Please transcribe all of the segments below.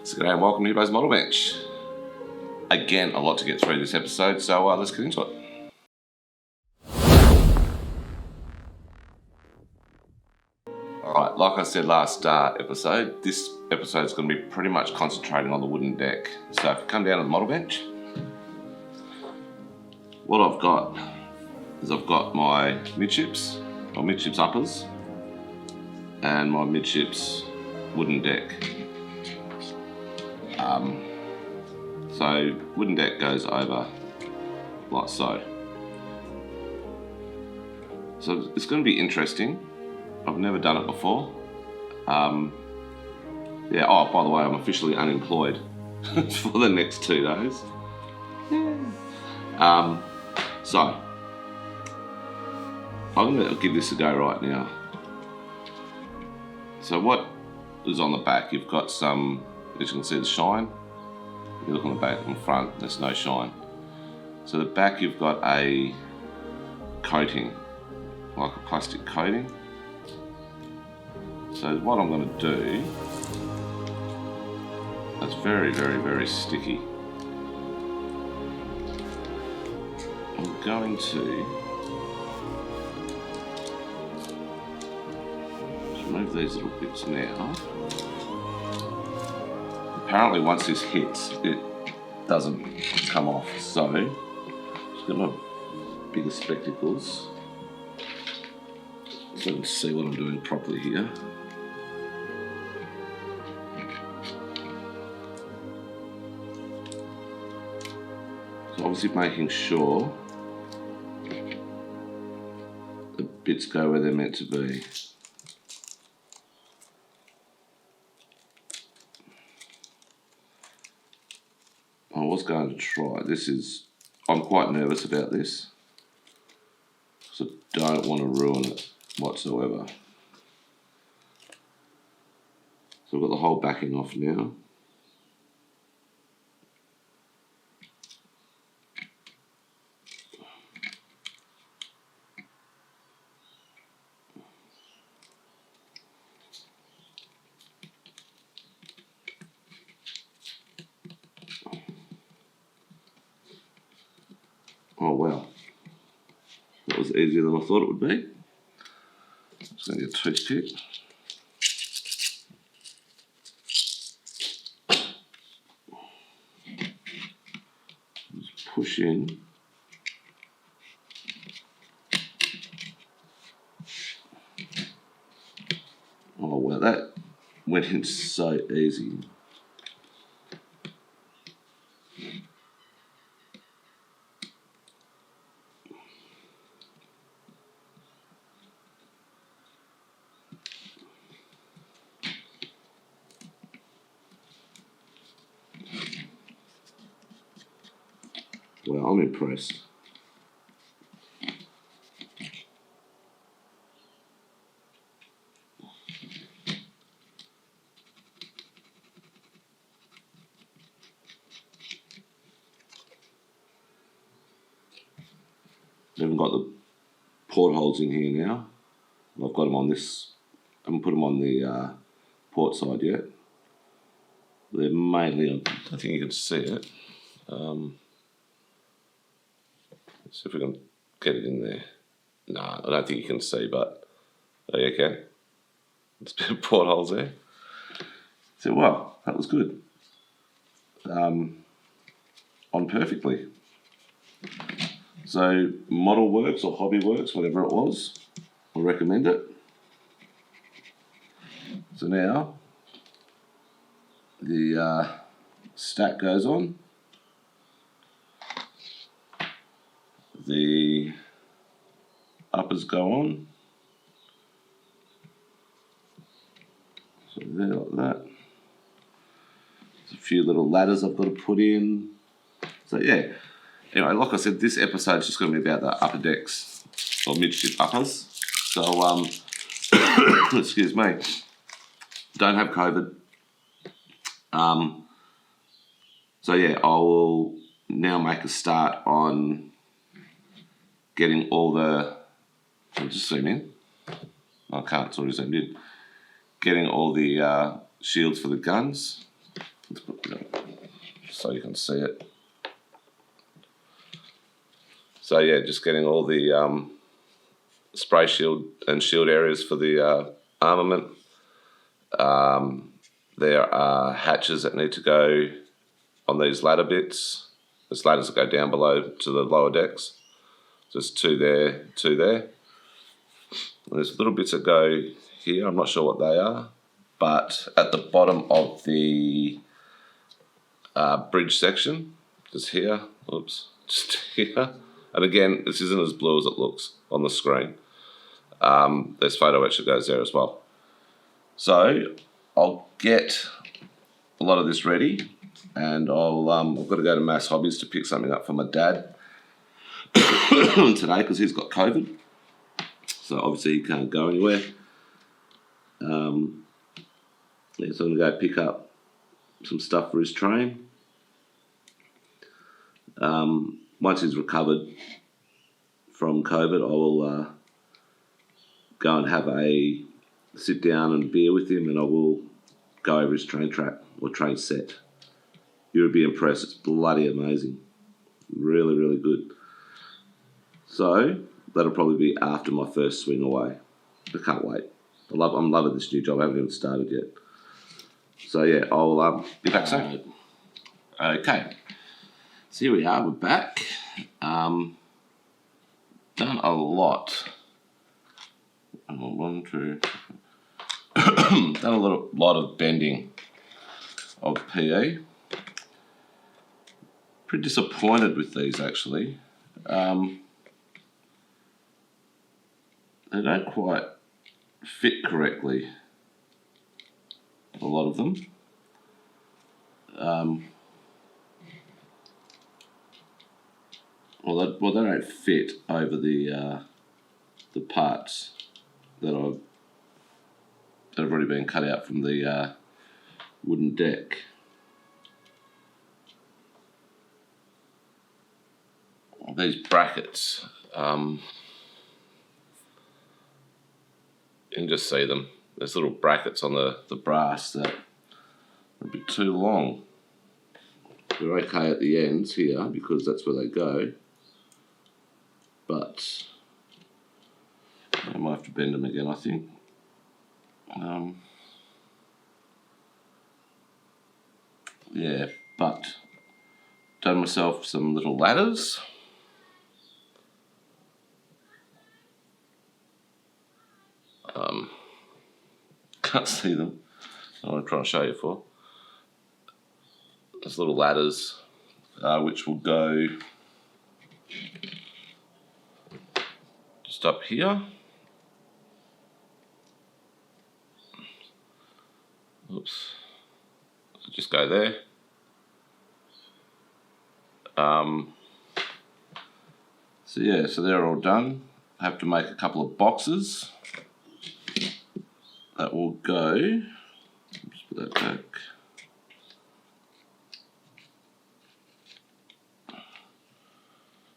So g'day and welcome to Hubo's Model Bench. Again, a lot to get through this episode, so let's get into it. Alright, like I said last episode, this episode is going to be pretty much concentrating on the wooden deck. So if you come down to the model bench, what I've got is I've got my midships, or midships uppers, and my midships wooden deck. So wooden deck goes over like so. So it's going to be interesting. I've never done it before. Yeah. Oh, by the way, I'm officially unemployed for the next 2 days. So I'm going to give this a go right now. So what is on the back? You've got some, as you can see, the shine. You look on the back and front, there's no shine. So the back you've got a coating, like a plastic coating. So what I'm going to do, it's very, very, very sticky. I'm going to remove these little bits now. Apparently once this hits, it doesn't come off, so just got my bigger spectacles so I can see what I'm doing properly here. So obviously making sure the bits go where they're meant to be. I was going to try, I'm quite nervous about this, so don't want to ruin it whatsoever. So I've got the whole backing off now. Oh wow, that was easier than I thought it would be. Just going to get a toothpick. Just push in. Oh wow, that went in so easy. Well, I'm impressed. I haven't got the portholes in here now. I've got them on this. I haven't put them on the port side yet. They're mainly on. I don't think you can see it. Let's see if we can get it in there. No, I don't think you can see, but oh, you can. There's a bit of portholes there. So wow, that was good. On perfectly. So Model Works or Hobby Works, whatever it was, I recommend it. So now the stack goes on. The uppers go on. So there like that. There's a few little ladders I've got to put in. So yeah. Anyway, like I said, this episode's just going to be about the upper decks, or midship uppers. So, excuse me, don't have COVID. So yeah, I will now make a start on getting all the, I'll just zoom in. I can't, it's already zoomed in. Getting all the shields for the guns let's put, so you can see it. So yeah, just getting all the spray shield and shield areas for the armament. There are hatches that need to go on these ladder bits. There's ladders that go down below to the lower decks. There's two there, two there. And there's little bits that go here. I'm not sure what they are, but at the bottom of the bridge section, just here, oops, just here. And again, this isn't as blue as it looks on the screen. There's photo etch that goes there as well. So I'll get a lot of this ready, and I've got to go to Mass Hobbies to pick something up for my dad today because he's got COVID. So obviously he can't go anywhere. Yeah, so I'm going to go pick up some stuff for his train. Once he's recovered from COVID, I will go and have a sit down and beer with him, and I will go over his train track or train set. You would be impressed. It's bloody amazing. Really, really good. So that'll probably be after my first swing away. I can't wait. I'm loving this new job. I haven't even started yet. So yeah, I'll be back soon. Okay. So here we are. We're back. Done a lot. Done a lot of bending of PE. Pretty disappointed with these actually. They don't quite fit correctly, a lot of them. They don't fit over the parts that have already been cut out from the wooden deck. These brackets, you can just see them. There's little brackets on the brass that are a bit too long. They're okay at the ends here because that's where they go, but I might have to bend them again, I think. Yeah, but done myself some little ladders. Can't see them. I want to try and show you for. There's little ladders which will go just up here. Oops. So just go there. So yeah, so they're all done. I have to make a couple of boxes that will go. Just put that back.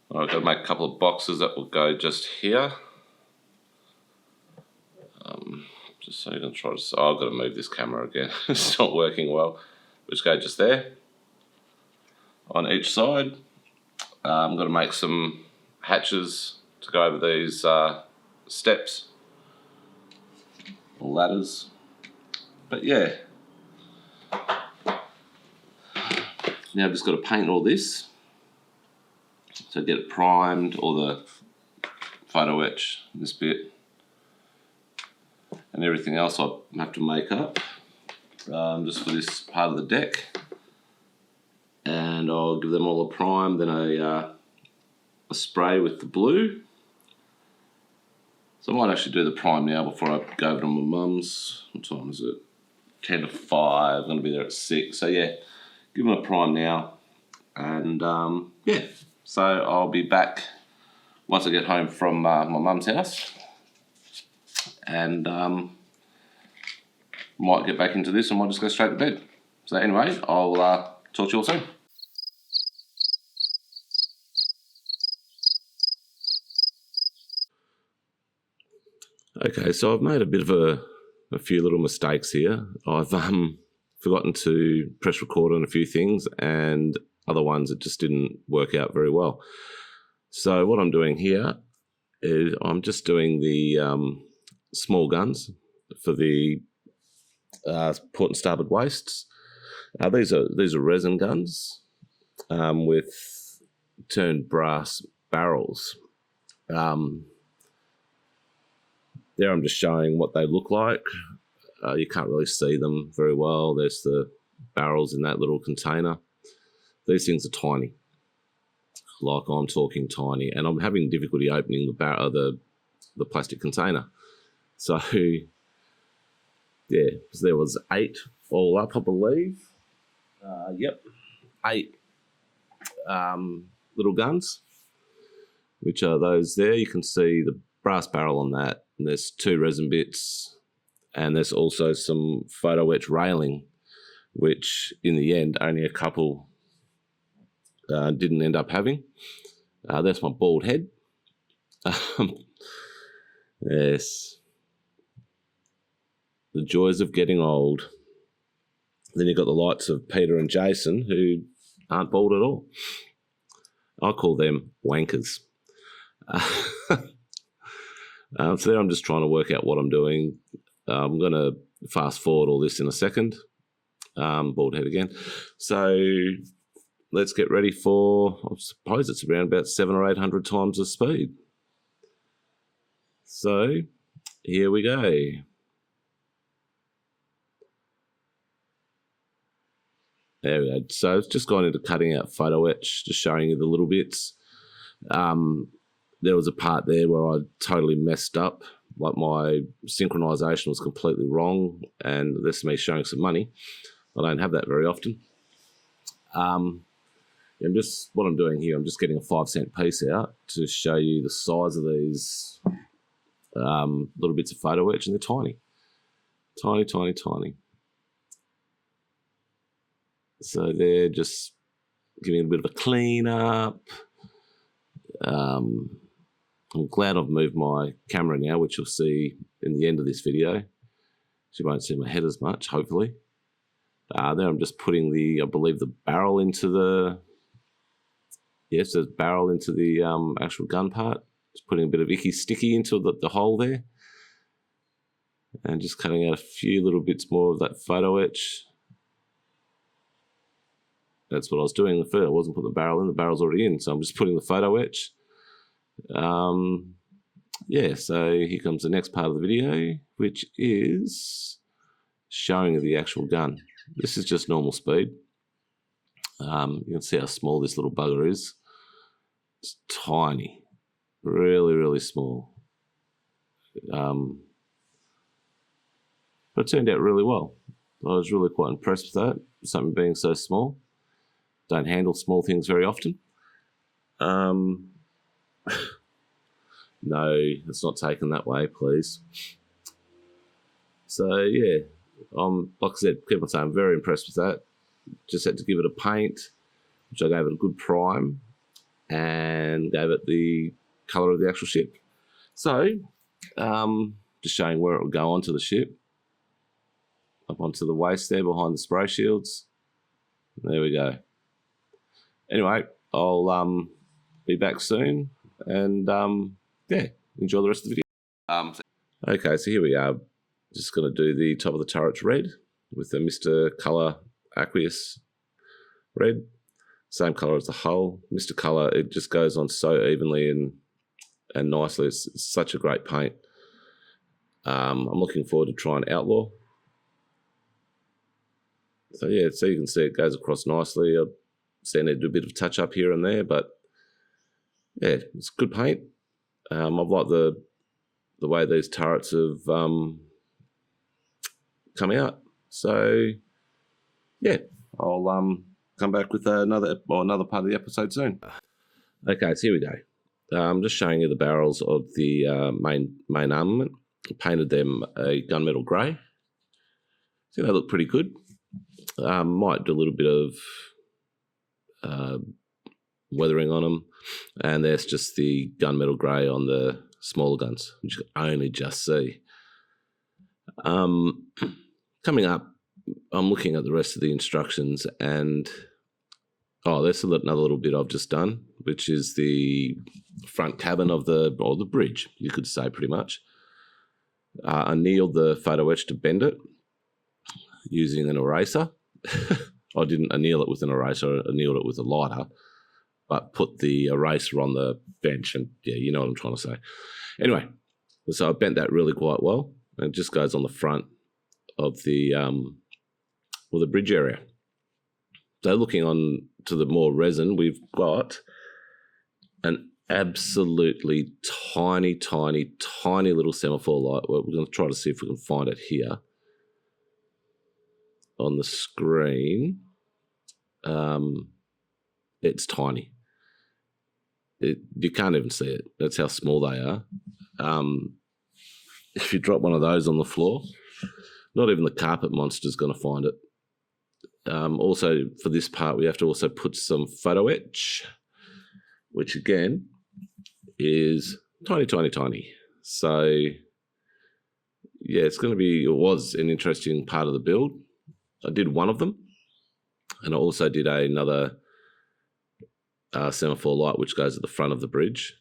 I've got to make a couple of boxes that will go just here. Just so you can try to. Oh, I've got to move this camera again. It's not working well. Just go just there on each side. I'm going to make some hatches to go over these steps or ladders. But yeah, now I've just got to paint all this. So get it primed, or the photo etch, this bit, and everything else I have to make up just for this part of the deck. And I'll give them all a prime, then a spray with the blue. So I might actually do the prime now before I go over to my mum's. What time is it? 10 to 5, I'm going to be there at 6. So yeah, give them a prime now. And yeah, so I'll be back once I get home from my mum's house. And might get back into this and might just go straight to bed. So anyway, I'll talk to you all soon. Okay, so I've made a bit of a few little mistakes here. I've forgotten to press record on a few things, and other ones that just didn't work out very well. So what I'm doing here is I'm just doing the small guns for the port and starboard wastes. These are resin guns with turned brass barrels. There I'm just showing what they look like. You can't really see them very well. There's the barrels in that little container. These things are tiny. Like, I'm talking tiny, and I'm having difficulty opening the plastic container. So, yeah, there was 8 all up, I believe. Yep, 8 little guns, which are those there. You can see the brass barrel on that, and there's 2 resin bits, and there's also some photo etch railing, which in the end only a couple didn't end up having. That's my bald head. Yes. The joys of getting old. Then you've got the likes of Peter and Jason, who aren't bald at all. I call them wankers. So there I'm just trying to work out what I'm doing. I'm going to fast forward all this in a second. Bald head again. So let's get ready for, I suppose it's around about 700 or 800 times the speed. So here we go. There we go. So it's just gone into cutting out photo etch, just showing you the little bits. There was a part there where I totally messed up. Like, my synchronization was completely wrong, and this is me showing some money. I don't have that very often. What I'm doing here, I'm just getting a 5-cent piece out to show you the size of these little bits of photo etch, and they're tiny. Tiny, tiny, tiny. So they're just giving it a bit of a clean up. I'm glad I've moved my camera now, which you'll see in the end of this video. So you won't see my head as much, hopefully. There I'm just putting I believe the barrel into the, yes, the barrel into the actual gun part. Just putting a bit of icky sticky into the hole there. And just cutting out a few little bits more of that photo etch. That's what I was doing first. I wasn't putting the barrel in. The barrel's already in, so I'm just putting the photo etch. Yeah, so here comes the next part of the video, which is showing the actual gun. This is just normal speed. You can see how small this little bugger is. It's tiny. Really, really small. But it turned out really well. I was really quite impressed with that, something being so small. Don't handle small things very often. No, it's not taken that way, please. So, yeah, like I said, keep on saying, I'm very impressed with that. Just had to give it a paint, which I gave it a good prime, and gave it the colour of the actual ship. So, just showing where it will go onto the ship. Up onto the waist there behind the spray shields. There we go. Anyway, I'll be back soon, and yeah, enjoy the rest of the video. Okay, so here we are. Just going to do the top of the turrets red with the Mr. Colour Aqueous red. Same colour as the hull. Mr. Colour, it just goes on so evenly and nicely. It's such a great paint. I'm looking forward to trying Outlaw. So yeah, so you can see it goes across nicely. I've seen it do a bit of touch up here and there, but yeah, it's good paint. I've liked the way these turrets have come out. So yeah, I'll come back with another part of the episode soon. Okay, so here we go. I'm just showing you the barrels of the main armament. I painted them a gunmetal grey. So they look pretty good. Might do a little bit of weathering on them, and there's just the gunmetal grey on the smaller guns, which you can only just see. Coming up, I'm looking at the rest of the instructions, and there's another little bit I've just done, which is the front cabin of the bridge, you could say, pretty much. I annealed the photo etch to bend it using an eraser. I didn't anneal it with an eraser, I annealed it with a lighter, but put the eraser on the bench, and yeah, you know what I'm trying to say. Anyway, so I bent that really quite well, and it just goes on the front of the bridge area. So looking on to the more resin, we've got an absolutely tiny, tiny, tiny little semaphore light. Well, we're going to try to see if we can find it here on the screen. It's tiny. You can't even see it. That's how small they are. If you drop one of those on the floor, not even the carpet monster is going to find it. Also, for this part, we have to also put some photo etch, which again is tiny, tiny, tiny. So, yeah, it was an interesting part of the build. I did one of them, and I also did another semaphore light, which goes at the front of the bridge,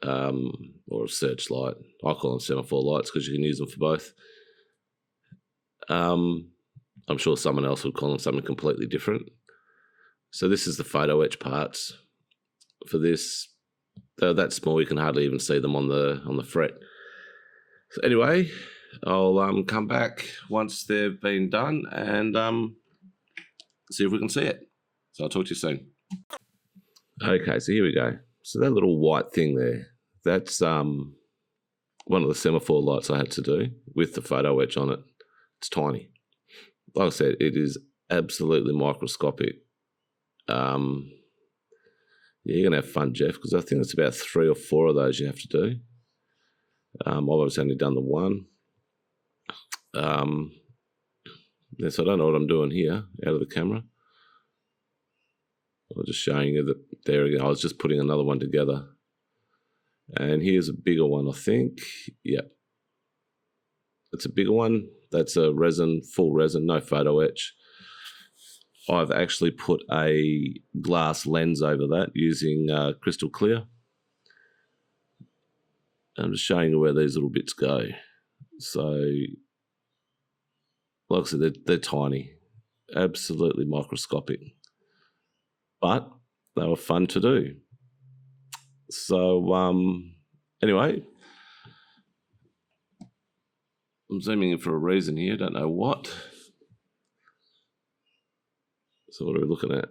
or a searchlight. I call them semaphore lights because you can use them for both. I'm sure someone else would call them something completely different. So this is the photo etch parts. For this, they're that small you can hardly even see them on the fret. So anyway, I'll come back once they've been done and see if we can see it. So I'll talk to you soon. Okay, so here we go. So that little white thing there, that's one of the semaphore lights I had to do with the photo etch on it. It's tiny. Like I said, it is absolutely microscopic. Yeah, you're going to have fun, Jeff, because I think it's about 3 or 4 of those you have to do. I've obviously only done the one. So I don't know what I'm doing here out of the camera. I was just showing you that there again. I was just putting another one together. And here's a bigger one, I think. Yep. It's a bigger one. That's a resin, full resin, no photo etch. I've actually put a glass lens over that using crystal clear. I'm just showing you where these little bits go. So, like I said, they're tiny, absolutely microscopic, but they were fun to do. So, anyway, I'm zooming in for a reason here, don't know what. So what are we looking at?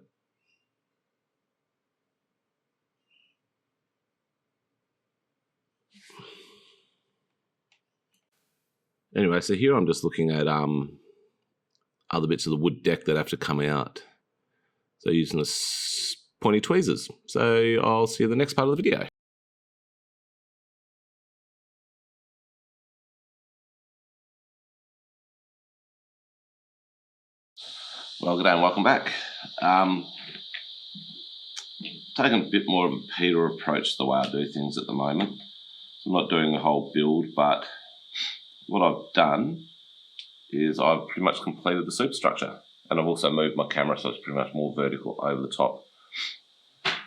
Anyway, so here I'm just looking at other bits of the wood deck that have to come out. So using the pointy tweezers. So I'll see you in the next part of the video. Well, good day and welcome back. Taking a bit more of a Peter approach to the way I do things at the moment. I'm not doing the whole build, but what I've done is I've pretty much completed the superstructure, and I've also moved my camera so it's pretty much more vertical over the top.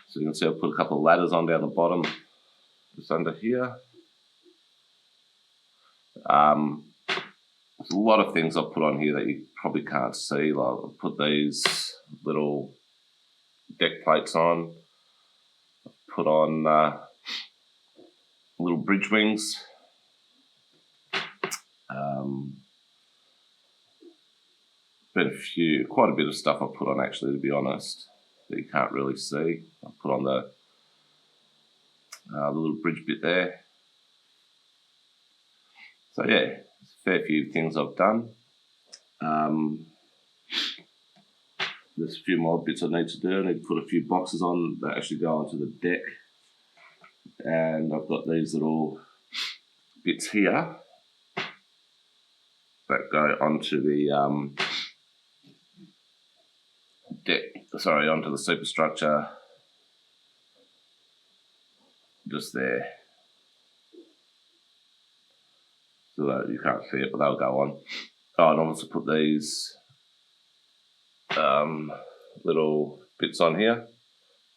So you can see I've put a couple of ladders on down the bottom, just under here. There's a lot of things I've put on here that you probably can't see. Like I've put these little deck plates on, I've put on little bridge wings. Been quite a bit of stuff I've put on actually, to be honest, that you can't really see. I've put on the little bridge bit there. So yeah, there's a fair few things I've done. There's a few more bits I need to do. I need to put a few boxes on that actually go onto the deck. And I've got these little bits here that go onto the deck, onto the superstructure, just there. So that you can't see it, but they'll go on. Oh, and I also put these little bits on here,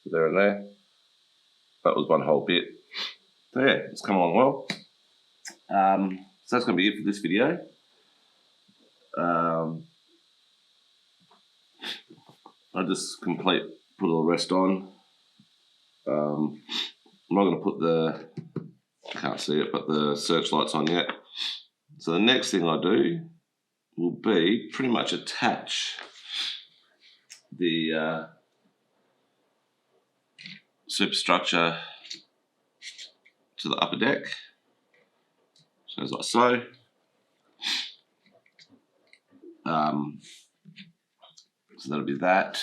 there and there. That was one whole bit. So yeah, it's come along well. So that's going to be it for this video. I just put all the rest on. I'm not going to put the, can't see it, but the searchlights on yet. So the next thing I do will be pretty much attach the superstructure to the upper deck. So it's like so. So that'll be that.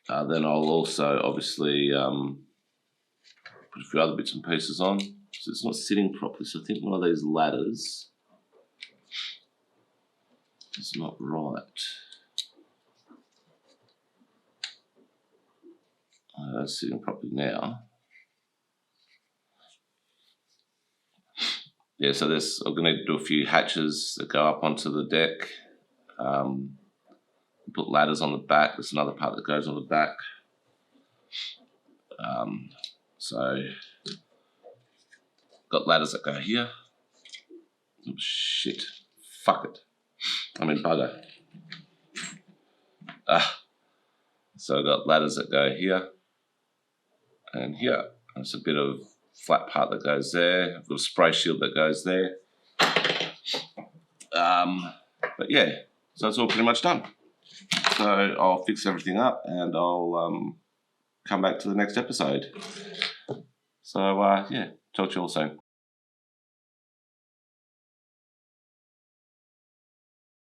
Then I'll also obviously put a few other bits and pieces on. So it's not sitting properly, so I think one of these ladders is not right. That's sitting properly now. Yeah, so I'm going to do a few hatches that go up onto the deck. Put ladders on the back. There's another part that goes on the back. So got ladders that go here. Oh shit! Fuck it. I mean bugger. So I've got ladders that go here and here. There's a bit of flat part that goes there. I've got a spray shield that goes there. But yeah, so it's all pretty much done. So I'll fix everything up and I'll come back to the next episode. So yeah, talk to you all soon.